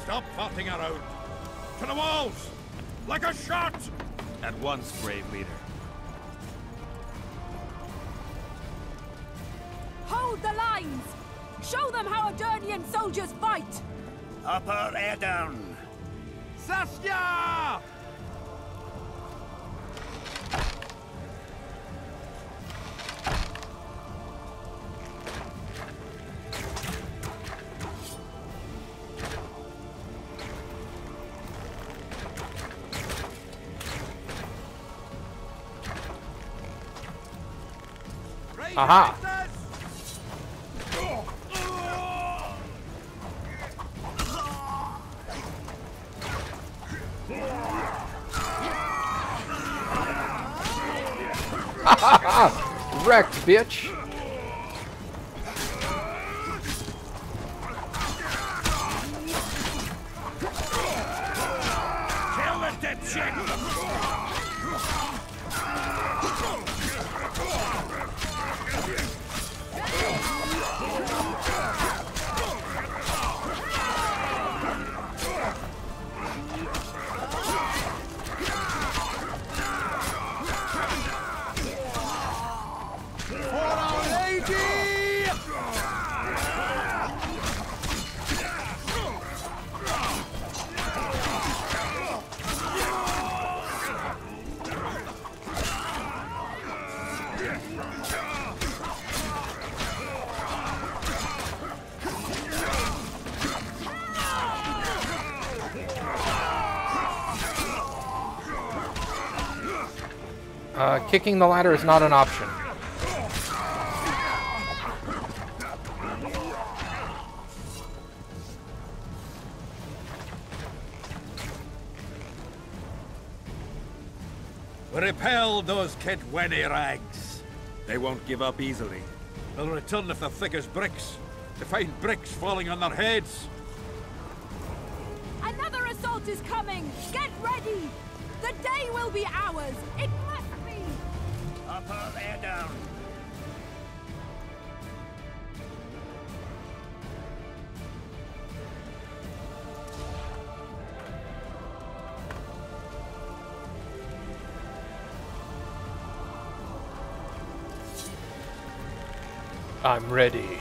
Stop farting around. To the walls! Like a shot! At once, brave leader. Hold the lines! Show them how Aedirnian soldiers fight! Upper air down. Saskia! Aha! Wrecked, bitch! Kill the dipshit! Kicking the ladder is not an option. Repel those Kitwenny rags. They won't give up easily. They'll return if they're thick as bricks, to find bricks falling on their heads. Another assault is coming! Get ready! The day will be ours! It must be! Upper air down. I'm ready.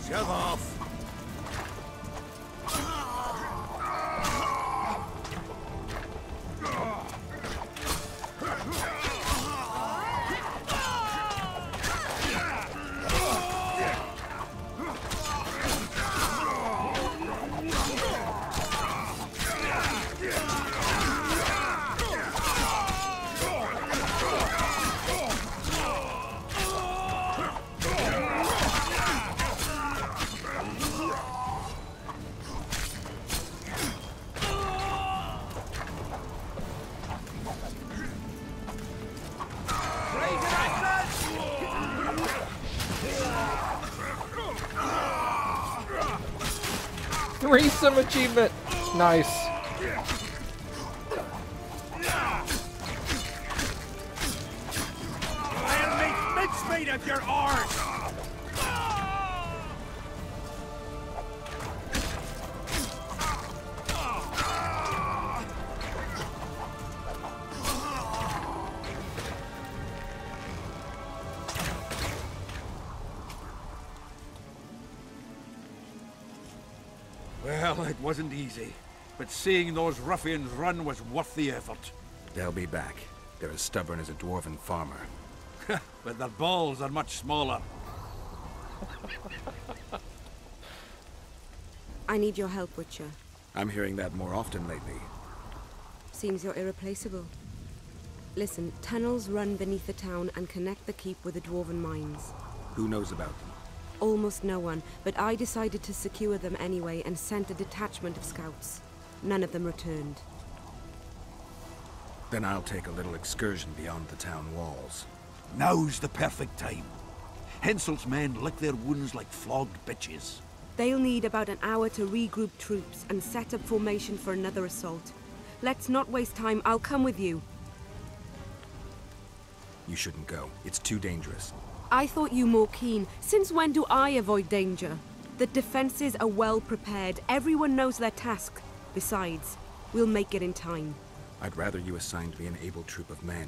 Shove off! Threesome achievement! Nice. I'll make mincemeat of your arse! Well, it wasn't easy, but seeing those ruffians run was worth the effort. They'll be back. They're as stubborn as a dwarven farmer. But their balls are much smaller. I need your help, Witcher. I'm hearing that more often lately. Seems you're irreplaceable. Listen, tunnels run beneath the town and connect the keep with the dwarven mines. Who knows about them? Almost no one, but I decided to secure them anyway and sent a detachment of scouts. None of them returned. Then I'll take a little excursion beyond the town walls. Now's the perfect time. Hensel's men lick their wounds like flogged bitches. They'll need about an hour to regroup troops and set up formation for another assault. Let's not waste time. I'll come with you. You shouldn't go. It's too dangerous. I thought you more keen. Since when do I avoid danger? The defenses are well prepared. Everyone knows their task. Besides, we'll make it in time. I'd rather you assigned me an able troop of men.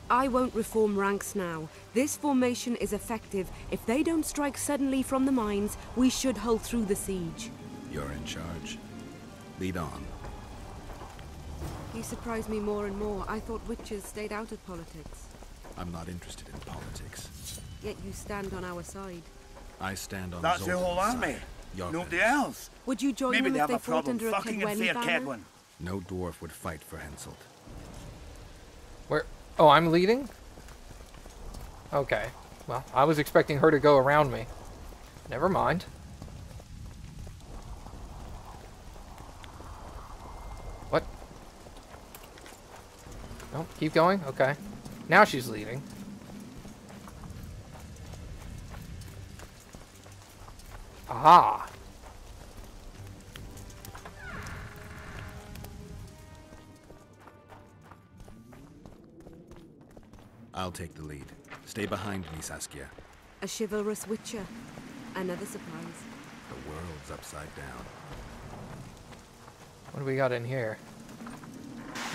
I won't reform ranks now. This formation is effective. If they don't strike suddenly from the mines, we should hold through the siege. You're in charge. Lead on. You surprise me more and more. I thought witches stayed out of politics. I'm not interested in politics. Yet you stand on our side. I stand on That's the Zoltan's whole army. side. Your Nobody men. else. Would you join Maybe them they if have they a fought problem under a fucking in Kedweni banner? Kedwen. No dwarf would fight for Henselt. Where? Oh, I'm leading? Okay. Well, I was expecting her to go around me. Never mind. What? No, keep going? Okay. Now she's leading. Aha! I'll take the lead. Stay behind me, Saskia. A chivalrous witcher. Another surprise. The world's upside down. What do we got in here?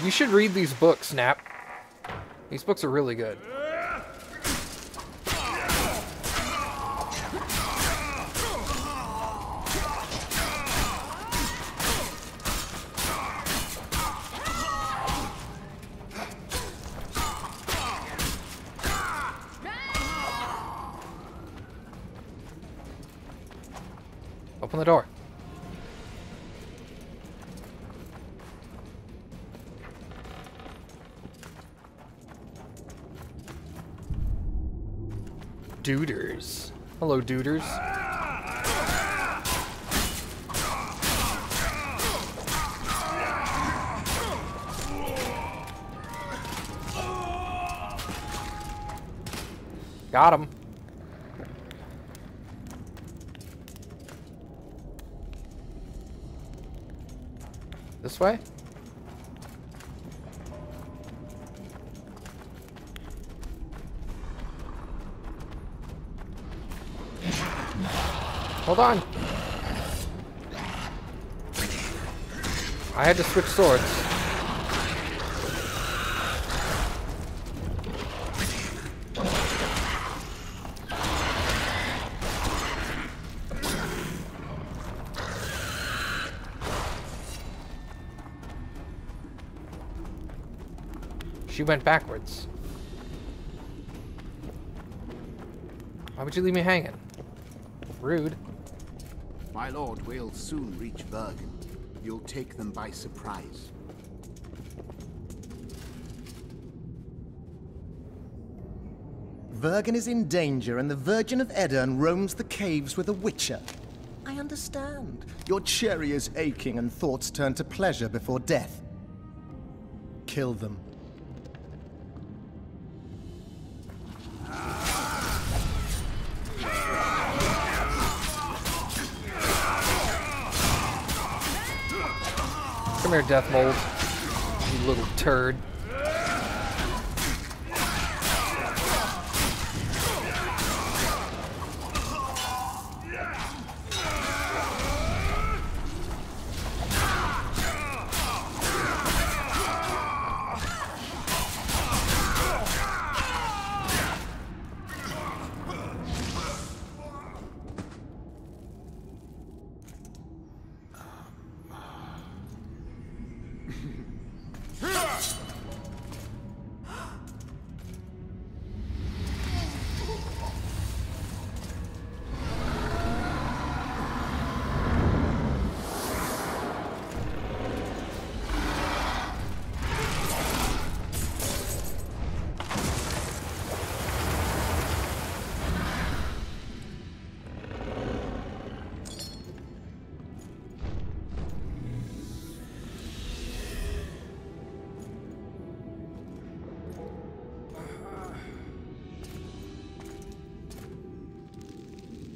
You should read these books, Snap. These books are really good. Open the door. Duders. Hello, Duders. Got him. This way? Hold on. I had to switch swords. She went backwards. Why would you leave me hanging? Rude. My lord, we'll soon reach Bergen. You'll take them by surprise. Bergen is in danger and the Virgin of Edirn roams the caves with a witcher. I understand. Your cherry is aching and thoughts turn to pleasure before death. Kill them. Come here, Death Mold. You little turd.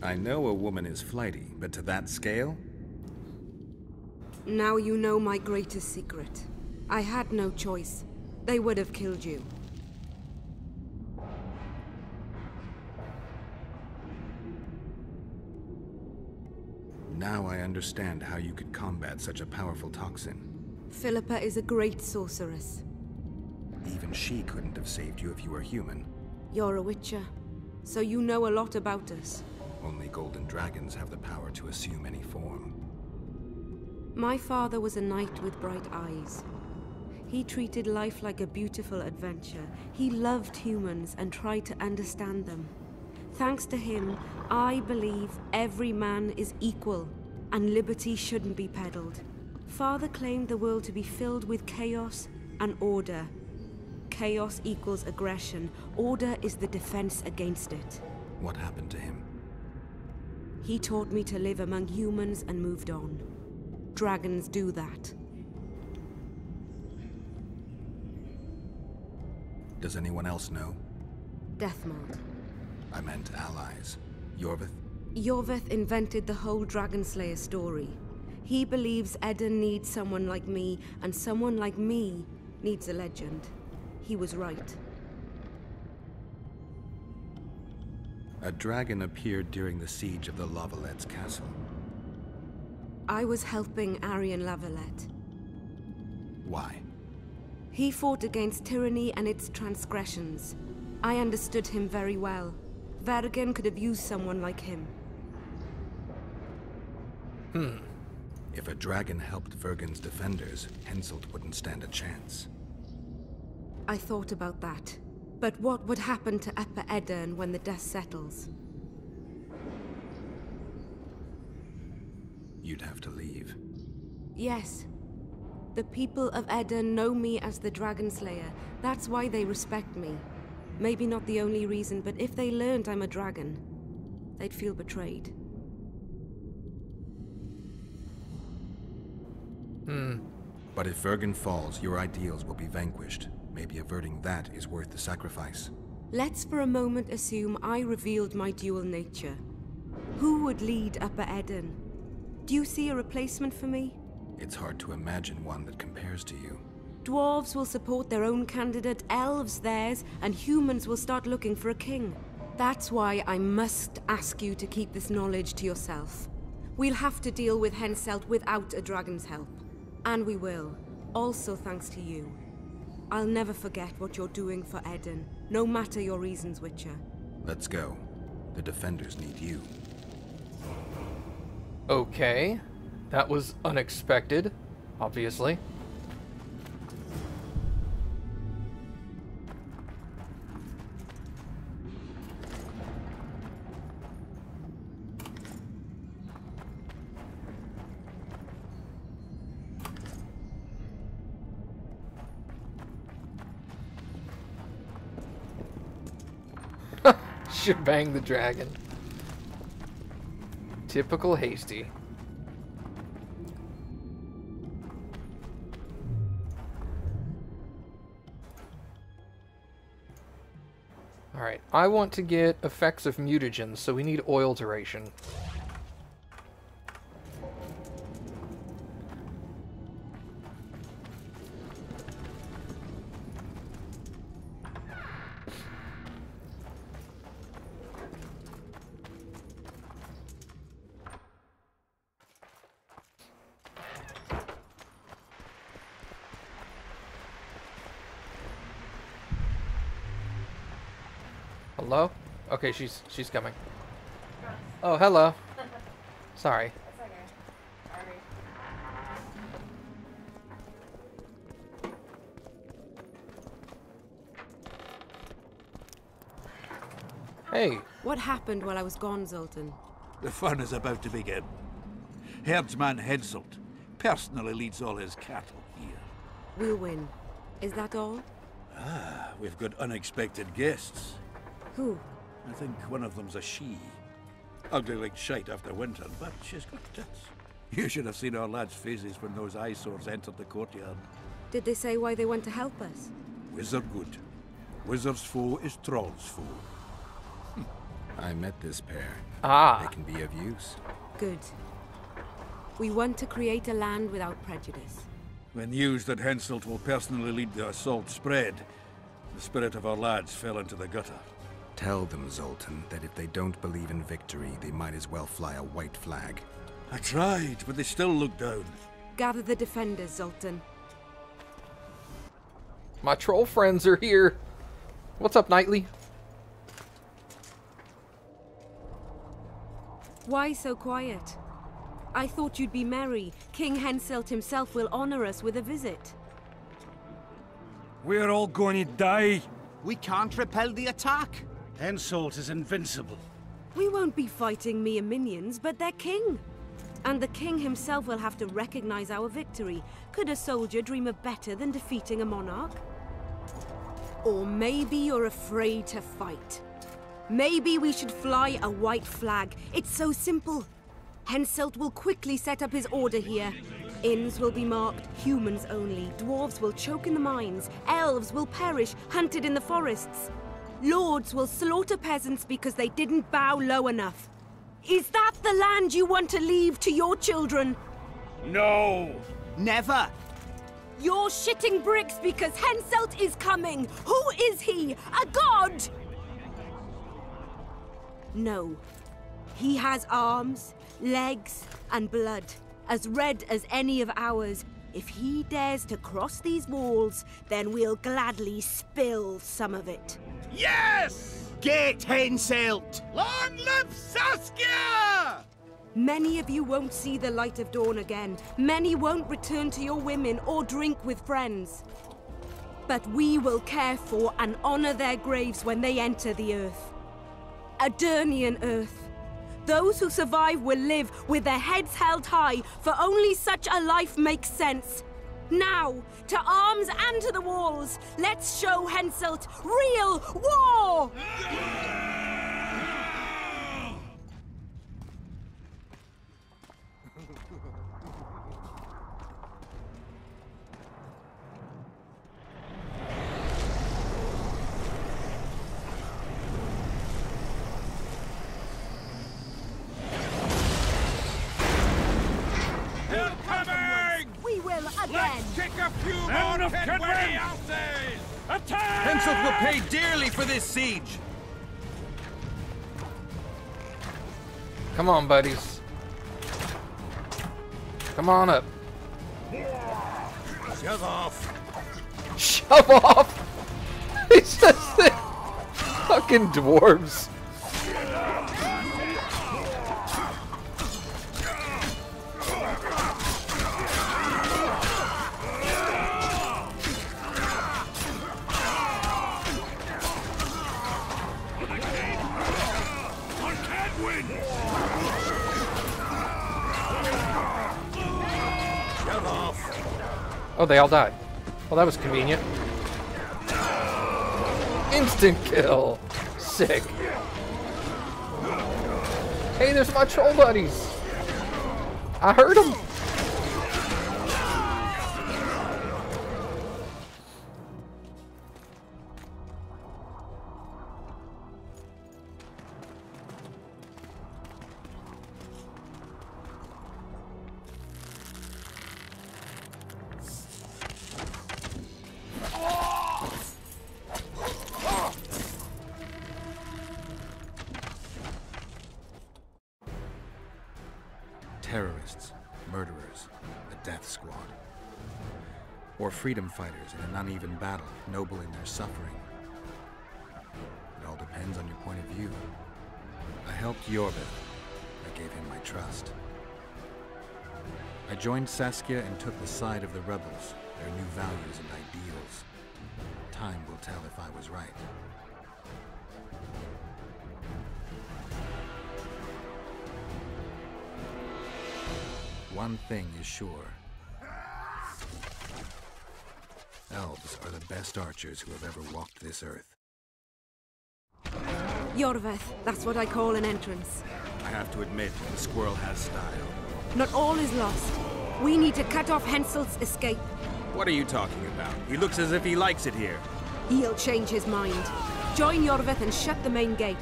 I know a woman is flighty, but to that scale? Now you know my greatest secret. I had no choice. They would have killed you. Now I understand how you could combat such a powerful toxin. Philippa is a great sorceress. Even she couldn't have saved you if you were human. You're a witcher, so you know a lot about us. Only golden dragons have the power to assume any form. My father was a knight with bright eyes. He treated life like a beautiful adventure. He loved humans and tried to understand them. Thanks to him, I believe every man is equal and liberty shouldn't be peddled. Father claimed the world to be filled with chaos and order. Chaos equals aggression. Order is the defense against it. What happened to him? He taught me to live among humans and moved on. Dragons do that. Does anyone else know? Deathmark. I meant allies. Yorvith? Yorvith invented the whole Dragon Slayer story. He believes Eden needs someone like me, and someone like me needs a legend. He was right. A dragon appeared during the siege of the Lavalette's castle. I was helping Aryan Lavalette. Why? He fought against tyranny and its transgressions. I understood him very well. Vargan could have used someone like him. If a dragon helped Vergen's defenders, Henselt wouldn't stand a chance. I thought about that. But what would happen to Upper Edirn when the dust settles? You'd have to leave. Yes. The people of Edirn know me as the Dragon Slayer. That's why they respect me. Maybe not the only reason, but if they learned I'm a dragon, they'd feel betrayed. But if Vergen falls, your ideals will be vanquished. Maybe averting that is worth the sacrifice. Let's for a moment assume I revealed my dual nature. Who would lead Upper Edirn? Do you see a replacement for me? It's hard to imagine one that compares to you. Dwarves will support their own candidate, elves theirs, and humans will start looking for a king. That's why I must ask you to keep this knowledge to yourself. We'll have to deal with Henselt without a dragon's help. And we will. Also thanks to you. I'll never forget what you're doing for Edirn, no matter your reasons, Witcher. Let's go. The defenders need you. Okay. That was unexpected, obviously. Shebang the dragon. Typical hasty. Alright, I want to get effects of mutagens, so we need oil duration. Hello? Okay, she's coming. Oh, hello. Sorry. That's okay. Sorry. Hey. What happened while I was gone, Zoltan? The fun is about to begin. Herdsman Henselt personally leads all his cattle here. We'll win. Is that all? Ah, we've got unexpected guests. Who? I think one of them's a she. Ugly like shite after winter, but she's got tits. You should have seen our lads' faces when those eyesores entered the courtyard. Did they say why they went to help us? Wizard good. Wizard's foe is Troll's foe. I met this pair. Ah. They can be of use. Good. We want to create a land without prejudice. When news that Henselt will personally lead the assault spread, the spirit of our lads fell into the gutter. Tell them, Zoltan, that if they don't believe in victory, they might as well fly a white flag. I tried, but they still looked down. Gather the defenders, Zoltan. My troll friends are here. What's up, Knightley? Why so quiet? I thought you'd be merry. King Henselt himself will honor us with a visit. We're all going to die. We can't repel the attack. Henselt is invincible. We won't be fighting mere minions, but their king. And the king himself will have to recognize our victory. Could a soldier dream of better than defeating a monarch? Or maybe you're afraid to fight. Maybe we should fly a white flag. It's so simple. Henselt will quickly set up his order here. Inns will be marked humans only. Dwarves will choke in the mines. Elves will perish, hunted in the forests. Lords will slaughter peasants because they didn't bow low enough. Is that the land you want to leave to your children? No! Never! You're shitting bricks because Henselt is coming! Who is he? A god? No. He has arms, legs, and blood, as red as any of ours. If he dares to cross these walls, then we'll gladly spill some of it. Yes! Get Henselt! Long live Saskia! Many of you won't see the light of dawn again. Many won't return to your women or drink with friends. But we will care for and honor their graves when they enter the earth. Adernian earth. Those who survive will live with their heads held high, for only such a life makes sense. Now, to arms and to the walls, let's show Henselt real war! Let's kick a few more Kedway houses! Attack! Henselt will pay dearly for this siege! Come on, buddies. Come on up. Shove off! Shove off! It's just the fucking dwarves. Oh, they all died. Well, that was convenient. Instant kill. Sick. Hey, there's my troll buddies. I heard them. Terrorists, murderers, a death squad. Or freedom fighters in an uneven battle, noble in their suffering. It all depends on your point of view. I helped Yorvith. I gave him my trust. I joined Saskia and took the side of the rebels, their new values and ideals. Time will tell if I was right. One thing is sure. Elves are the best archers who have ever walked this earth. Yorvith, that's what I call an entrance. I have to admit, the squirrel has style. Not all is lost. We need to cut off Henselt's escape. What are you talking about? He looks as if he likes it here. He'll change his mind. Join Yorvith and shut the main gate.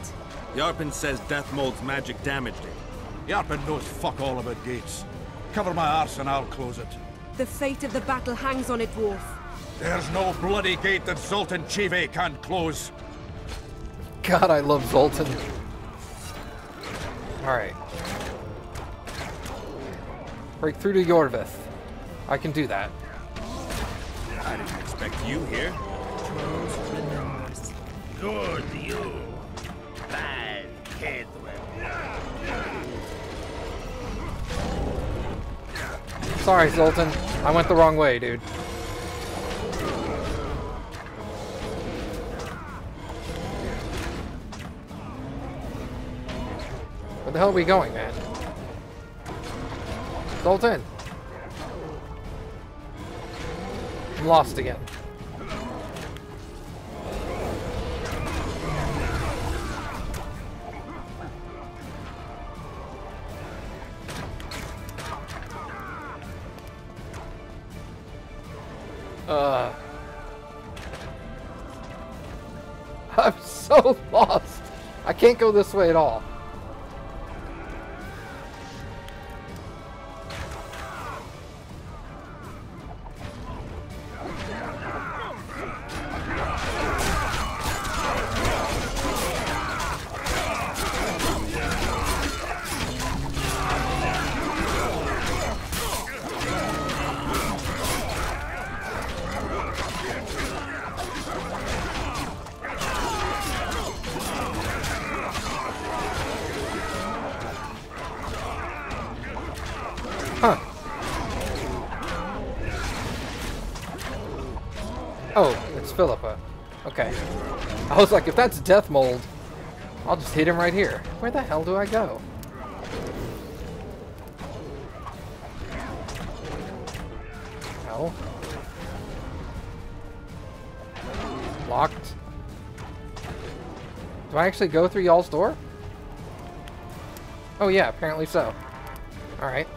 Yarpen says Death Mold's magic damaged it. Yarpen knows fuck all about gates. Cover my arse and I'll close it. The fate of the battle hangs on it, dwarf. There's no bloody gate that Zoltan Chive can't close. God, I love Zoltan. Alright. Break through to Yorvith. I can do that. I didn't expect you here. Good you. Bad kid. Sorry, Zoltan. I went the wrong way, dude. Where the hell are we going, man? Zoltan! I'm lost again. I'm so lost. I can't go this way at all. Huh. Oh, it's Philippa. Okay. I was like, if that's Death Mold, I'll just hit him right here. Where the hell do I go? No. Locked. Do I actually go through y'all's door? Oh yeah, apparently so. Alright.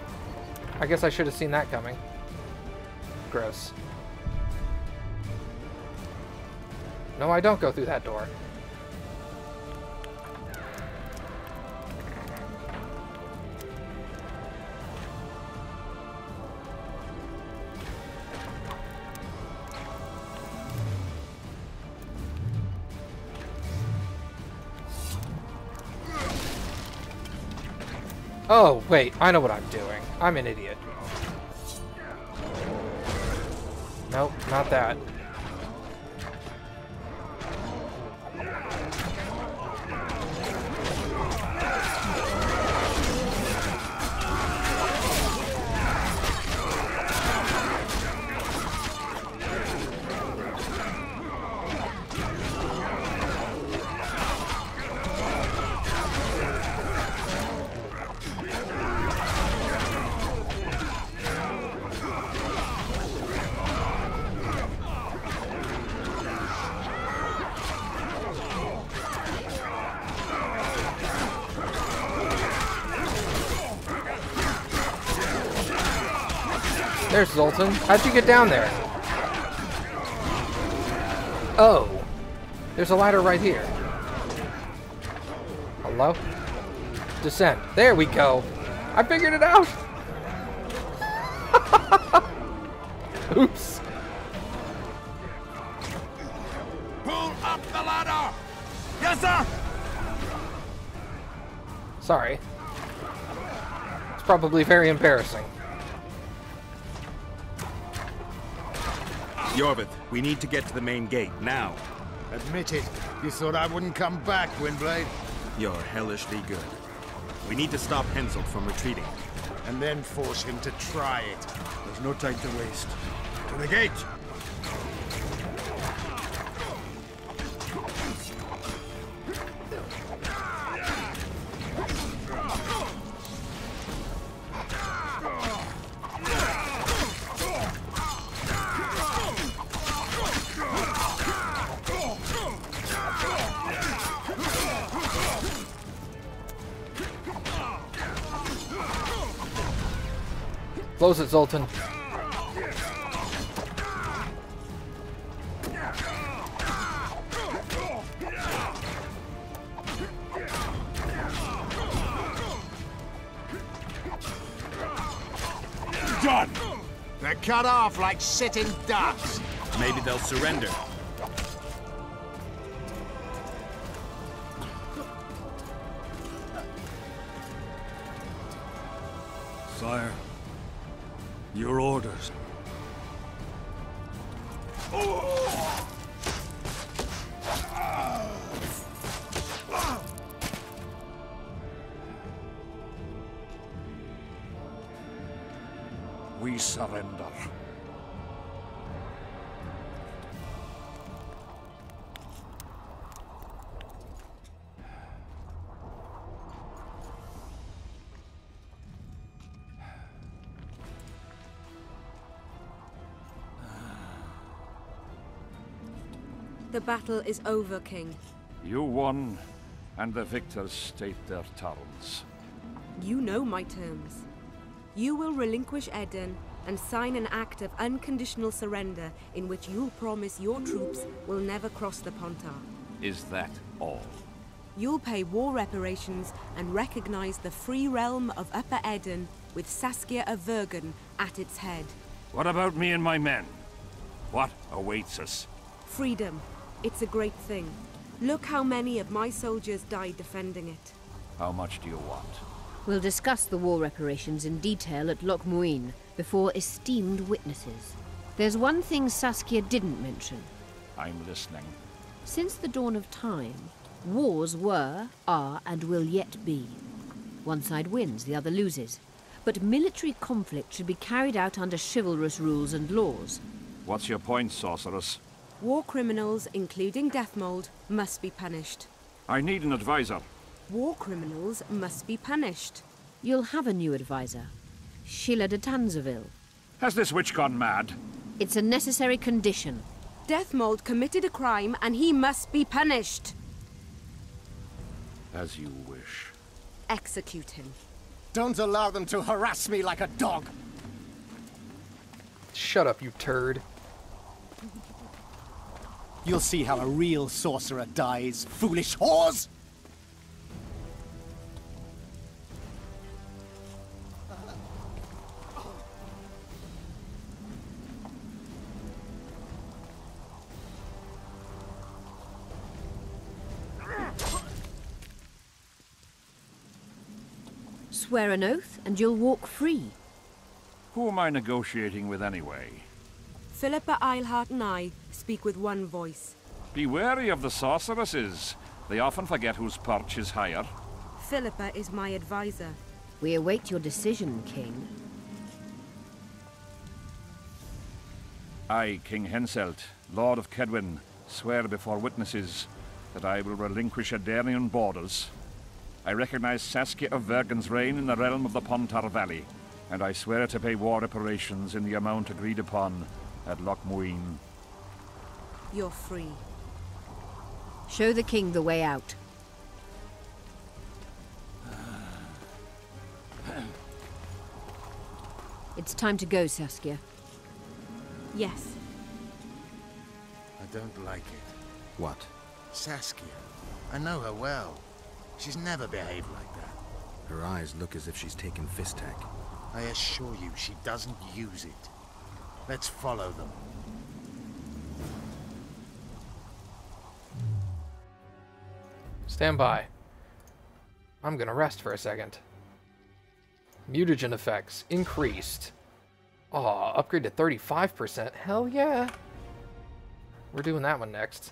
I guess I should have seen that coming. Gross. No, I don't go through that door. Oh, wait, I know what I'm doing. I'm an idiot. Nope, not that. There's Zoltan. How'd you get down there? Oh. There's a ladder right here. Hello? Descend. There we go. I figured it out. Oops. Pull up the ladder! Yes, sir! Sorry. It's probably very embarrassing. Yorvith, we need to get to the main gate, now. Admit it. You thought I wouldn't come back, Windblade? You're hellishly good. We need to stop Henselt from retreating. And then force him to try it. There's no time to waste. To the gate! Close it, Zoltan. Done! They're cut off like sitting ducks. Maybe they'll surrender. Sire, Your orders. We surrender. The battle is over, King. You won, and the victors state their terms. You know my terms. You will relinquish Eden and sign an act of unconditional surrender in which you'll promise your troops will never cross the Pontar. Is that all? You'll pay war reparations and recognize the free realm of Upper Eden with Saskia of Vergen at its head. What about me and my men? What awaits us? Freedom. It's a great thing. Look how many of my soldiers died defending it. How much do you want? We'll discuss the war reparations in detail at Loch Muin before esteemed witnesses. There's one thing Saskia didn't mention. I'm listening. Since the dawn of time, wars were, are, and will yet be. One side wins, the other loses. But military conflict should be carried out under chivalrous rules and laws. What's your point, sorceress? War criminals, including Deathmold, must be punished. I need an advisor. War criminals must be punished. You'll have a new advisor. Sheila de Tanzaville. Has this witch gone mad? It's a necessary condition. Deathmold committed a crime and he must be punished. As you wish. Execute him. Don't allow them to harass me like a dog. Shut up, you turd. You'll see how a real sorcerer dies, foolish whores! Swear an oath and you'll walk free. Who am I negotiating with anyway? Philippa Eilhart and I speak with one voice. Be wary of the sorceresses. They often forget whose perch is higher. Philippa is my advisor. We await your decision, King. I, King Henselt, Lord of Kedwin, swear before witnesses that I will relinquish Adarian borders. I recognize Saskia of Vergen's reign in the realm of the Pontar Valley, and I swear to pay war reparations in the amount agreed upon at Loch Muin. You're free. Show the king the way out. It's time to go, Saskia. Yes. I don't like it. What? Saskia. I know her well. She's never behaved like that. Her eyes look as if she's taken Fistek. I assure you, she doesn't use it. Let's follow them. Stand by. I'm gonna rest for a second. Mutagen effects increased. Aw, upgrade to 35%. Hell yeah. We're doing that one next.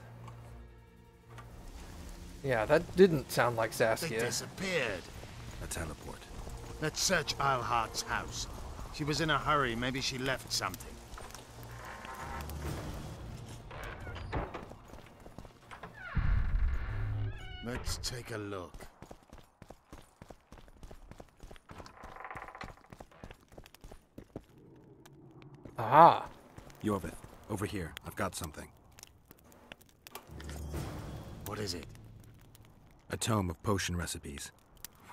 Yeah, that didn't sound like They Saskia. disappeared. A teleport. Let's search Eilhart's house. She was in a hurry. Maybe she left something. Let's take a look. Aha. Yorvith, over here. I've got something. What is it? A tome of potion recipes.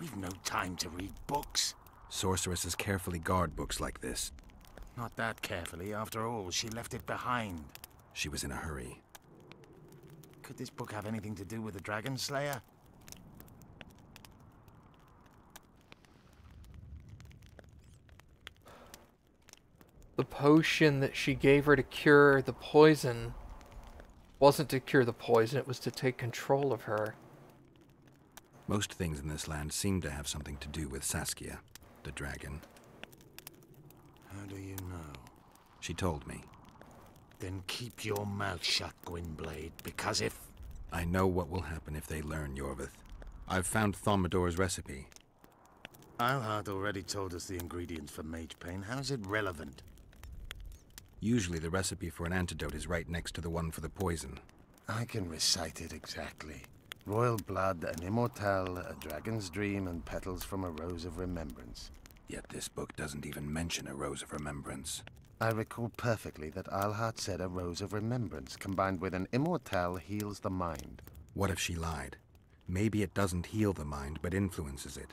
We've no time to read books. Sorceresses carefully guard books like this. Not that carefully. After all, she left it behind. She was in a hurry. Could this book have anything to do with the Dragon Slayer? The potion that she gave her to cure the poison wasn't to cure the poison, it was to take control of her. Most things in this land seem to have something to do with Saskia, the dragon. How do you know? She told me. Then keep your mouth shut, Gwynblade, because if... I know what will happen if they learn, Yorvith. I've found Thaumadour's recipe. Eilhart already told us the ingredients for mage pain. How's it relevant? Usually the recipe for an antidote is right next to the one for the poison. I can recite it exactly. Royal blood, an immortelle, a dragon's dream, and petals from a rose of remembrance. Yet this book doesn't even mention a rose of remembrance. I recall perfectly that Eilhart said a rose of remembrance combined with an immortelle heals the mind. What if she lied? Maybe it doesn't heal the mind, but influences it.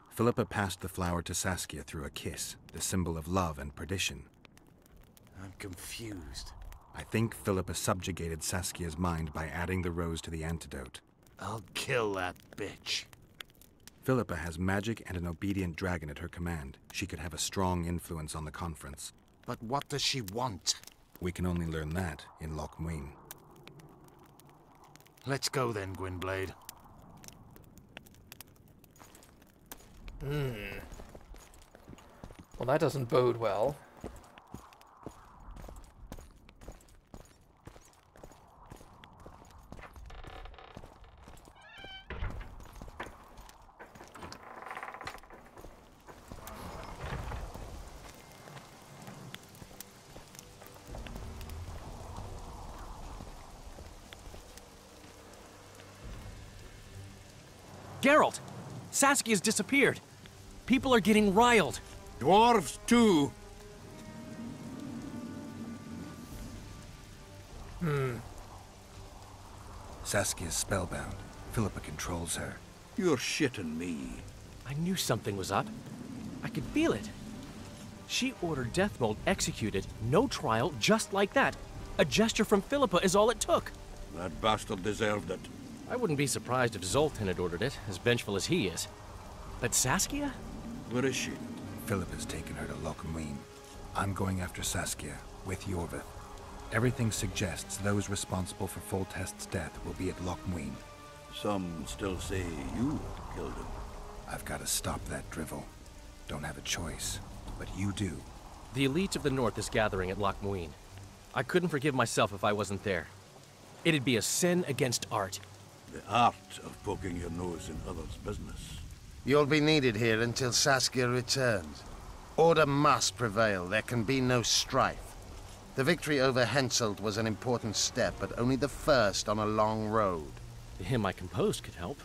Philippa passed the flower to Saskia through a kiss, the symbol of love and perdition. I'm confused. I think Philippa subjugated Saskia's mind by adding the rose to the antidote. I'll kill that bitch. Philippa has magic and an obedient dragon at her command. She could have a strong influence on the conference. But what does she want? We can only learn that in Loch Muin. Let's go then, Gwynblade. Well, that doesn't bode well. Geralt! Saskia's disappeared. People are getting riled. Dwarves, too. Saskia's spellbound. Philippa controls her. You're shitting me. I knew something was up. I could feel it. She ordered Deathmold executed, no trial, just like that. A gesture from Philippa is all it took. That bastard deserved it. I wouldn't be surprised if Zoltan had ordered it, as vengeful as he is. But Saskia? Where is she? Philippa's taken her to Loch Muin. I'm going after Saskia, with Yorvith. Everything suggests those responsible for Foltest's death will be at Loch Muin. Some still say you killed him. I've got to stop that drivel. Don't have a choice, but you do. The elite of the North is gathering at Loch Muin. I couldn't forgive myself if I wasn't there. It'd be a sin against art. The art of poking your nose in others' business. You'll be needed here until Saskia returns. Order must prevail. There can be no strife. The victory over Henselt was an important step, but only the first on a long road. The hymn I composed could help.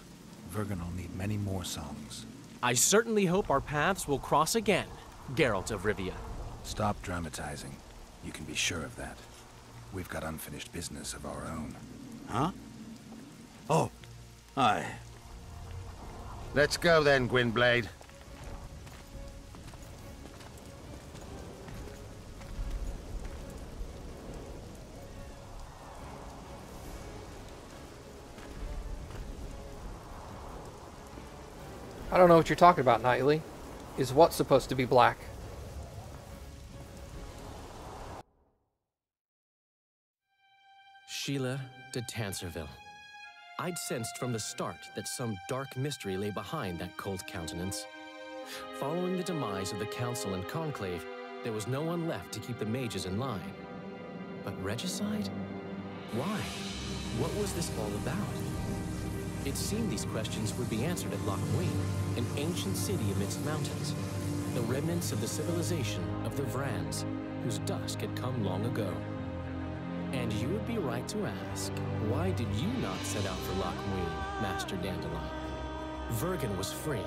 Vergen will need many more songs. I certainly hope our paths will cross again, Geralt of Rivia. Stop dramatizing. You can be sure of that. We've got unfinished business of our own. Huh? Oh, aye. Let's go then, Gwynblade. I don't know what you're talking about, Knightley. Is what supposed to be black? Sheila de Tanserville. I'd sensed from the start that some dark mystery lay behind that cold countenance. Following the demise of the Council and Conclave, there was no one left to keep the mages in line. But regicide? Why? What was this all about? It seemed these questions would be answered at Loch Muin, an ancient city amidst mountains, the remnants of the civilization of the Vrans, whose dusk had come long ago. And you would be right to ask, why did you not set out for Loch Muin, Master Dandelion? Vergen was free.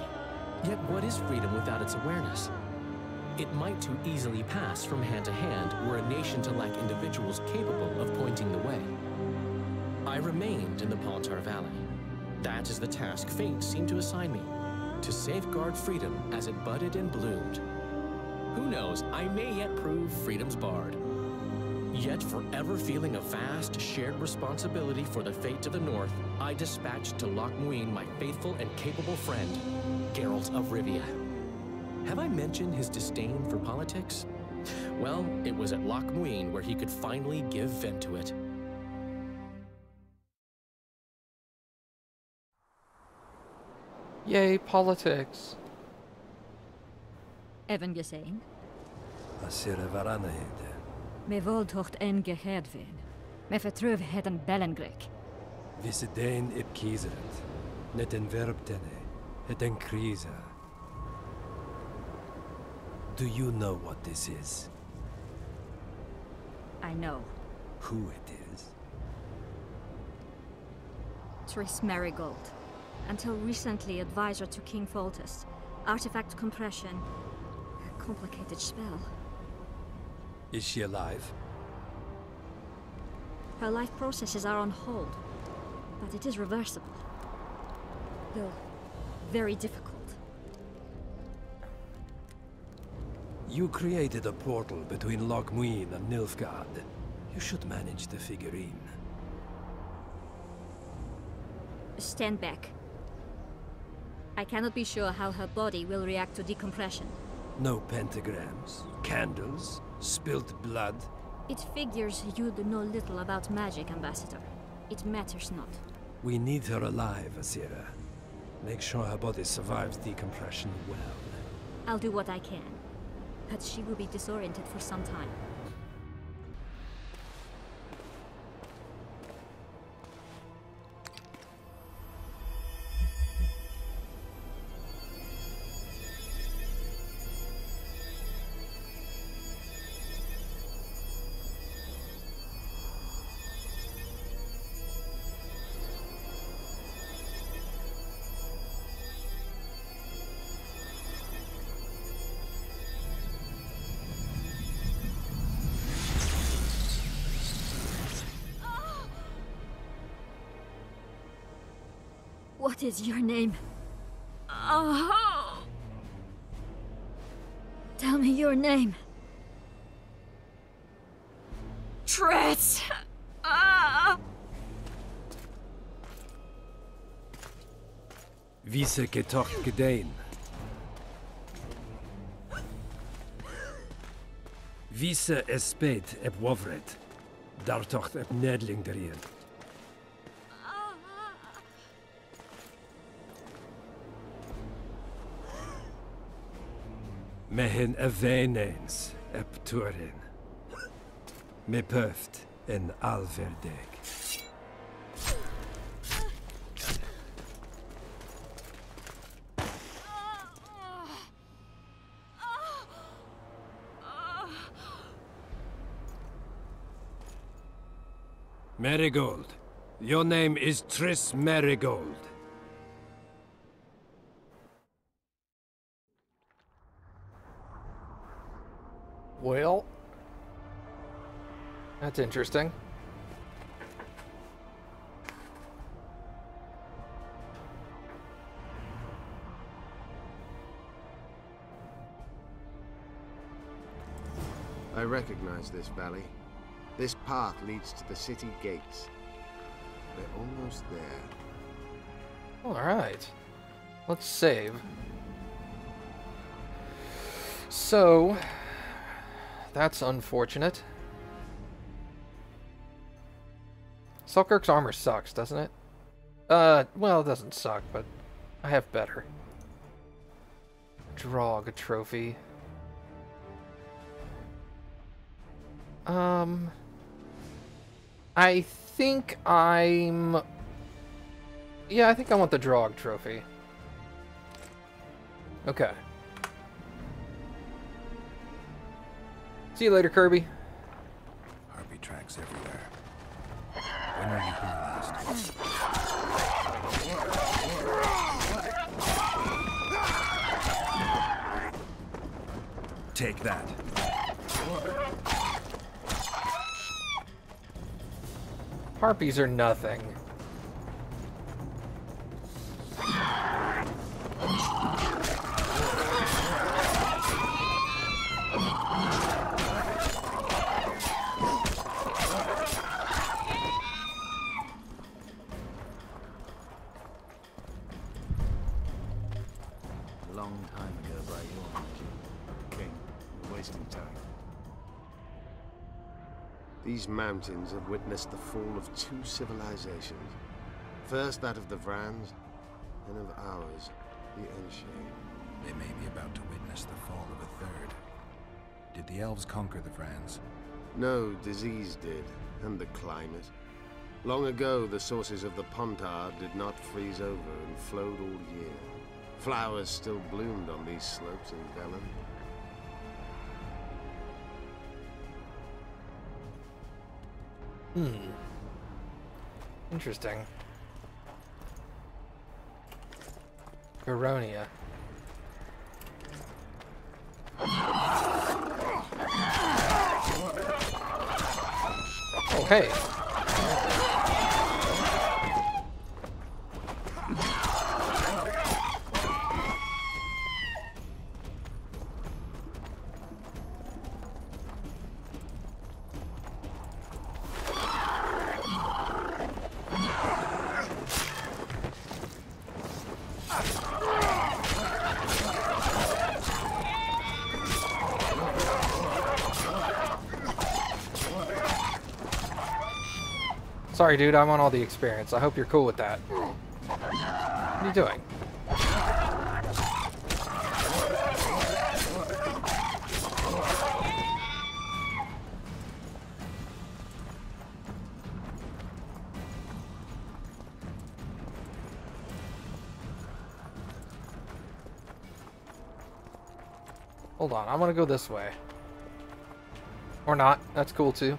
Yet what is freedom without its awareness? It might too easily pass from hand to hand were a nation to lack individuals capable of pointing the way. I remained in the Pontar Valley. That is the task fate seemed to assign me, to safeguard freedom as it budded and bloomed. Who knows, I may yet prove freedom's bard. Yet forever feeling a vast, shared responsibility for the fate of the North, I dispatched to Loch Muin my faithful and capable friend, Geralt of Rivia. Have I mentioned his disdain for politics? Well, it was at Loch Muin where he could finally give vent to it. Yay, politics. Evan, you're saying? Asira Varanahede. Me voltocht en gehedvin. Me vertruv het een bellengrek. Visedein ip kiezeret. Net en verbtene. Het en kriza. Do you know what this is? I know. Who it is? Triss Marigold. Until recently advisor to King Foltest. Artifact compression. A complicated spell. Is she alive? Her life processes are on hold. But it is reversible. Though very difficult. You created a portal between Loch Muin and Nilfgaard. You should manage the figurine. Stand back. I cannot be sure how her body will react to decompression. No pentagrams, candles, spilt blood. It figures you know little about magic, Ambassador. It matters not. We need her alive, Asira. Make sure her body survives decompression well. I'll do what I can. But she will be disoriented for some time. What is your name? Oh! Tell me your name. Triss! Vise getocht gedein. Vise esped eb wovret. Dartocht eb nedling derien. Mehen eveneens eb turin. Me pöft en alverdeg. Marigold. Your name is Triss Marigold. Well, that's interesting. I recognize this valley. This path leads to the city gates. We're almost there. Alright. Let's save. So, that's unfortunate. Selkirk's armor sucks, doesn't it? Well, it doesn't suck, but I have better. Draw a trophy. I think I'm... Yeah, I think I want the Drog trophy. Okay. See you later, Kirby. Harpy tracks everywhere. When are you here last? Take that. Harpies are nothing. A long time ago by your magic. King, you're wasting time. These mountains have witnessed the fall of two civilizations. First that of the Vrans, then of ours, the Enshade. They may be about to witness the fall of a third. Did the elves conquer the Vrans? No, disease did, and the climate. Long ago, the sources of the Pontar did not freeze over and flowed all year. Flowers still bloomed on these slopes in Velen. Interesting. Garonia. Oh, hey. Sorry, dude, I'm on all the experience. I hope you're cool with that. What are you doing? Hold on, I'm gonna go this way. Or not, that's cool too.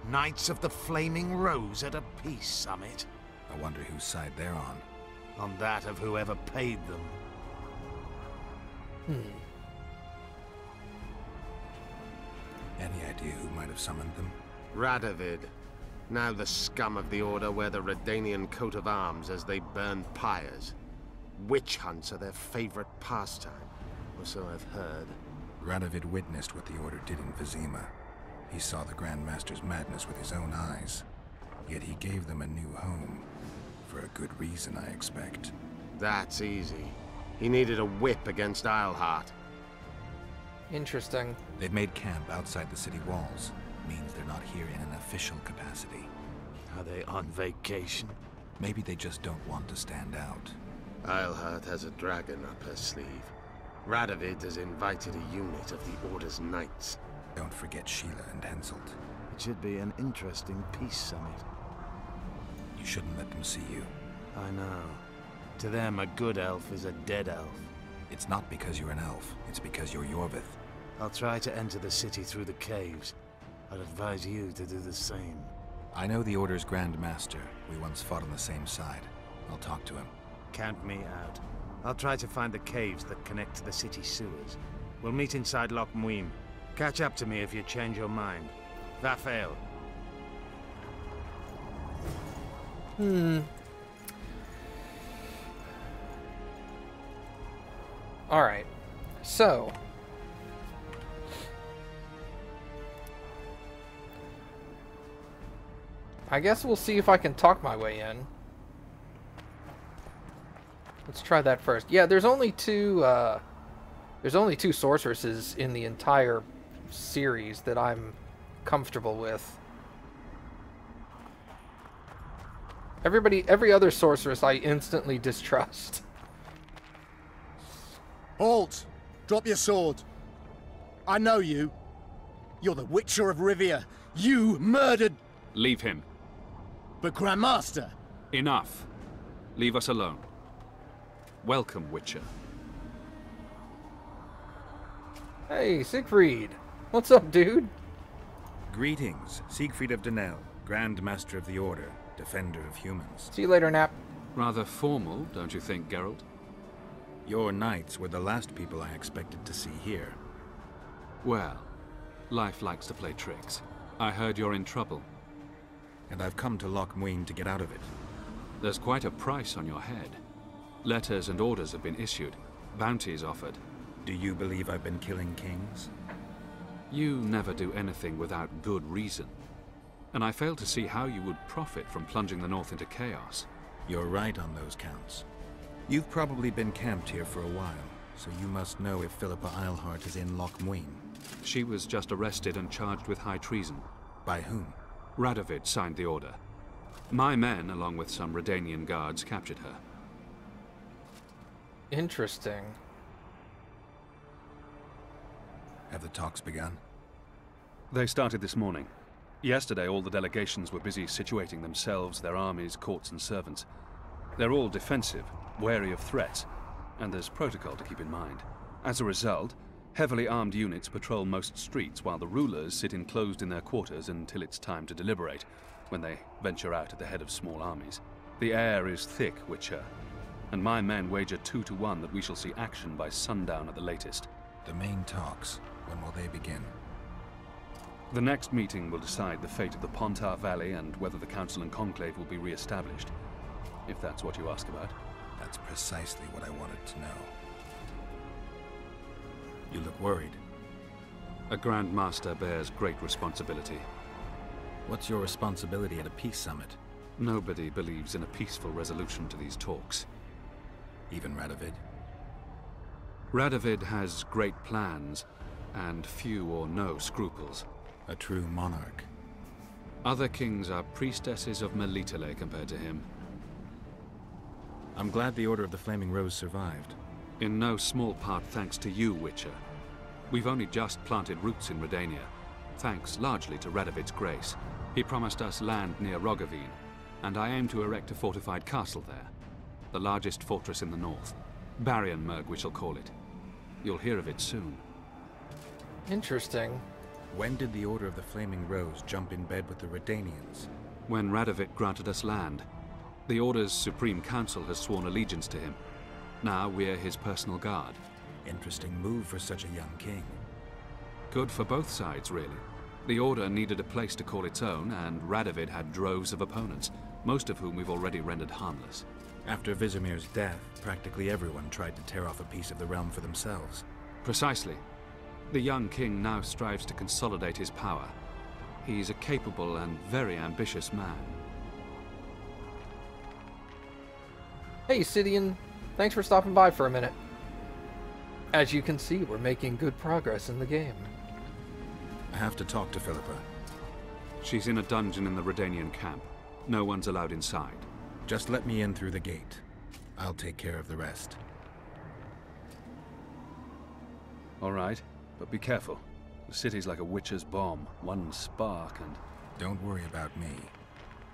Knights of the Flaming Rose at a peace summit. I wonder whose side they're on. On that of whoever paid them. Any idea who might have summoned them? Radovid. Now the scum of the Order wear the Redanian coat of arms as they burn pyres. Witch hunts are their favorite pastime, or so I've heard. Radovid witnessed what the Order did in Vizima. He saw the Grand Master's madness with his own eyes. Yet he gave them a new home. For a good reason, I expect. That's easy. He needed a whip against Isleheart. Interesting. They've made camp outside the city walls. Means they're not here in an official capacity. Are they on vacation? Maybe they just don't want to stand out. Isleheart has a dragon up her sleeve. Radovid has invited a unit of the Order's knights. Don't forget Sheila and Henselt. It should be an interesting peace summit. You shouldn't let them see you. I know. To them, a good elf is a dead elf. It's not because you're an elf. It's because you're Yorvith. I'll try to enter the city through the caves. I'd advise you to do the same. I know the Order's Grand Master. We once fought on the same side. I'll talk to him. Count me out. I'll try to find the caves that connect to the city sewers. We'll meet inside Loch Muin. Catch up to me if you change your mind. Vafael. Alright. So. I guess we'll see if I can talk my way in. Let's try that first. Yeah, there's only two sorceresses in the entire series that I'm comfortable with. Every other sorceress I instantly distrust. Halt! Drop your sword. I know you. You're the Witcher of Rivia. You murdered... Leave him. But Grandmaster... Enough. Leave us alone. Welcome, Witcher. Hey, Siegfried. What's up, dude? Greetings, Siegfried of Denel, Grand Master of the Order, Defender of Humans. See you later, Nap. Rather formal, don't you think, Geralt? Your knights were the last people I expected to see here. Well, life likes to play tricks. I heard you're in trouble. And I've come to Loch Muin to get out of it. There's quite a price on your head. Letters and orders have been issued. Bounties offered. Do you believe I've been killing kings? You never do anything without good reason. And I fail to see how you would profit from plunging the North into chaos. You're right on those counts. You've probably been camped here for a while, so you must know if Philippa Eilhart is in Loch Muin. She was just arrested and charged with high treason. By whom? Radovid signed the order. My men, along with some Redanian guards, captured her. Interesting. Have the talks begun? They started this morning. Yesterday, all the delegations were busy situating themselves, their armies, courts, and servants. They're all defensive, wary of threats, and there's protocol to keep in mind. As a result, heavily armed units patrol most streets while the rulers sit enclosed in their quarters until it's time to deliberate, when they venture out at the head of small armies. The air is thick, Witcher, and my men wager 2 to 1 that we shall see action by sundown at the latest. The main talks, when will they begin? The next meeting will decide the fate of the Pontar Valley and whether the Council and Conclave will be re-established, if that's what you ask about. That's precisely what I wanted to know. You look worried. A Grand Master bears great responsibility. What's your responsibility at a peace summit? Nobody believes in a peaceful resolution to these talks. Even Radovid? Radovid has great plans, and few or no scruples. A true monarch. Other kings are priestesses of Melitele compared to him. I'm glad the Order of the Flaming Rose survived. In no small part thanks to you, Witcher. We've only just planted roots in Redania, thanks largely to Radovid's grace. He promised us land near Roggeveen, and I aim to erect a fortified castle there. The largest fortress in the north. Barionmerg, we shall call it. You'll hear of it soon. Interesting. When did the Order of the Flaming Rose jump in bed with the Redanians? When Radovid granted us land. The Order's Supreme Council has sworn allegiance to him. Now we're his personal guard. Interesting move for such a young king. Good for both sides, really. The Order needed a place to call its own, and Radovid had droves of opponents, most of whom we've already rendered harmless. After Vizimir's death, practically everyone tried to tear off a piece of the realm for themselves. Precisely. The young king now strives to consolidate his power. He's a capable and very ambitious man. Hey, Sidian. Thanks for stopping by for a minute. As you can see, we're making good progress in the game. I have to talk to Philippa. She's in a dungeon in the Redanian camp. No one's allowed inside. Just let me in through the gate. I'll take care of the rest. All right, but be careful. The city's like a witcher's bomb. One spark and... Don't worry about me.